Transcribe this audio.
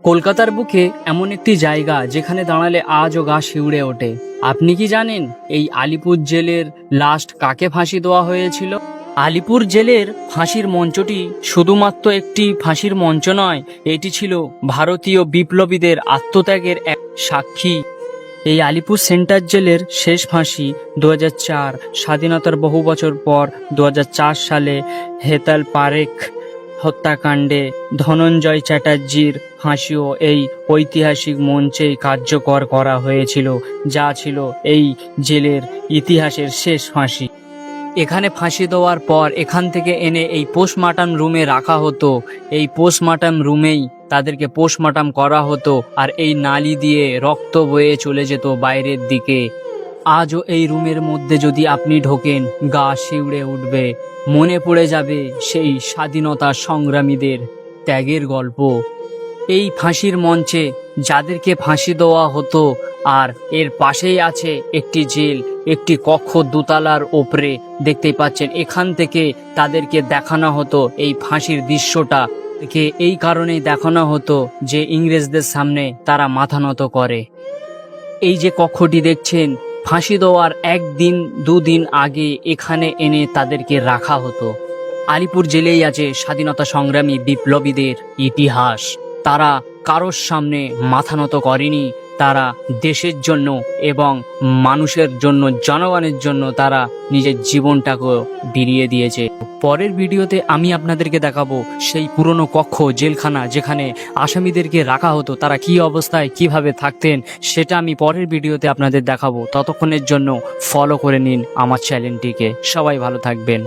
কলকাতার বুকে এমন একটি জায়গা যেখানে দাঁড়ালে আজও গা শিউড়ে ওঠে। আপনি কি জানেন এই আলিপুর জেলের লাস্ট কাকে ফাঁসি দেওয়া হয়েছিল? আলিপুর জেলের ফাঁসির মঞ্চটি শুধুমাত্র একটি ফাঁসির মঞ্চ নয়, এটি ছিল ভারতীয় বিপ্লবীদের আত্মত্যাগের এক সাক্ষী। এই আলিপুর সেন্ট্রাল জেলের শেষ ফাঁসি 2004 স্বাধীনতার বহু বছর পর 2004 সালে হেতাল পারেখ হত্যাকাণ্ডে ধনঞ্জয় চ্যাটার্জির ফাঁসিও এই ঐতিহাসিক মঞ্চেই কার্যকর করা হয়েছিল, যা ছিল এই জেলের ইতিহাসের শেষ ফাঁসি। এখানে ফাঁসি দেওয়ার পর এখান থেকে এনে এই পোস্টমর্টম রুমে রাখা হতো। এই পোস্টমর্টম রুমেই তাদেরকে পোস্টমর্টম করা হতো, আর এই নালি দিয়ে রক্ত বয়ে চলে যেত বাইরের দিকে। আজও এই রুমের মধ্যে যদি আপনি ঢোকেন, গা শিউড়ে উঠবে, মনে পড়ে যাবে সেই স্বাধীনতা সংগ্রামীদের ত্যাগের গল্প। এই ফাঁসির মঞ্চে যাদেরকে ফাঁসি দেওয়া হতো, আর এর পাশেই আছে একটি জেল, একটি কক্ষ দোতলার ওপরে দেখতেই পাচ্ছেন। এখান থেকে তাদেরকে দেখানো হতো এই ফাঁসির দৃশ্যটা, এই কারণেই দেখানো হতো যে ইংরেজদের সামনে তারা মাথা নত করে। এই যে কক্ষটি দেখছেন, ফাঁসি দেওয়ার একদিন দুদিন আগে এখানে এনে তাদেরকে রাখা হতো। আলিপুর জেলেই আছে স্বাধীনতা সংগ্রামী বিপ্লবীদের ইতিহাস। তারা কারোর সামনে মাথা নত করেনি, তারা দেশের জন্য এবং মানুষের জন্য, জনগণের জন্য তারা নিজের জীবনটাকে বিলিয়ে দিয়েছে। পরের ভিডিওতে আমি আপনাদেরকে দেখাবো সেই পুরনো কক্ষ, জেলখানা, যেখানে আসামিদেরকে রাখা হতো, তারা কি অবস্থায় কিভাবে থাকতেন, সেটা আমি পরের ভিডিওতে আপনাদের দেখাবো। ততক্ষণের জন্য ফলো করে নিন আমার চ্যানেলটিকে। সবাই ভালো থাকবেন।